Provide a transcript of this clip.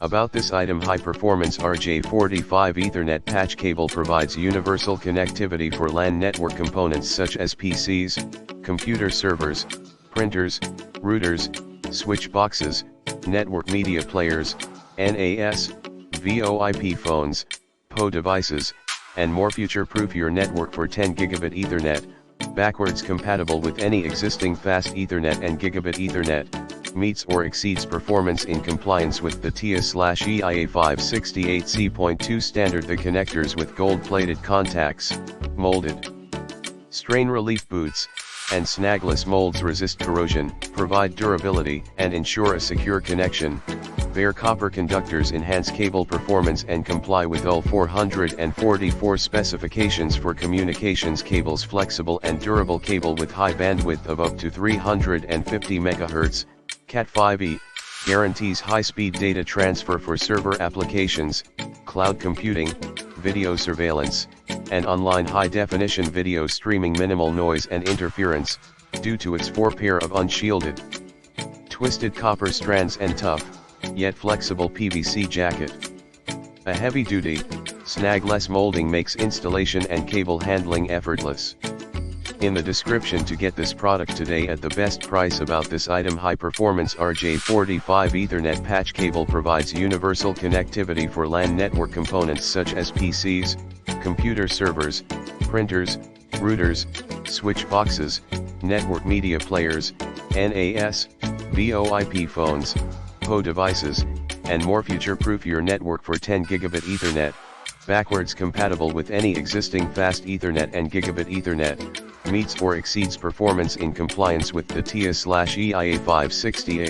About this item, high-performance RJ45 Ethernet patch cable provides universal connectivity for LAN network components such as PCs, computer servers, printers, routers, switch boxes, network media players, NAS, VoIP phones, PO devices, and more. Future-proof your network for 10 gigabit Ethernet, backwards compatible with any existing fast Ethernet and gigabit Ethernet, meets or exceeds performance in compliance with the TIA/EIA568C.2 standard. The connectors with gold-plated contacts, molded, strain relief boots, and snagless molds resist corrosion, provide durability, and ensure a secure connection. Bare copper conductors enhance cable performance and comply with UL 444 specifications for communications cables. Flexible and durable cable with high bandwidth of up to 350 MHz, Cat5e, guarantees high-speed data transfer for server applications, cloud computing, video surveillance, and online high-definition video streaming. Minimal noise and interference, due to its 4 pair of unshielded, twisted copper strands and tough, yet flexible PVC jacket. A heavy-duty, snagless molding makes installation and cable handling effortless. In the description to get this product today at the best price. About this item, high-performance RJ45 Ethernet patch cable provides universal connectivity for LAN network components such as PCs, computer servers, printers, routers, switch boxes, network media players, NAS, VoIP phones, PO devices, and more. Future-proof your network for 10 gigabit Ethernet, backwards compatible with any existing fast Ethernet and gigabit Ethernet, meets or exceeds performance in compliance with the TIA/EIA568.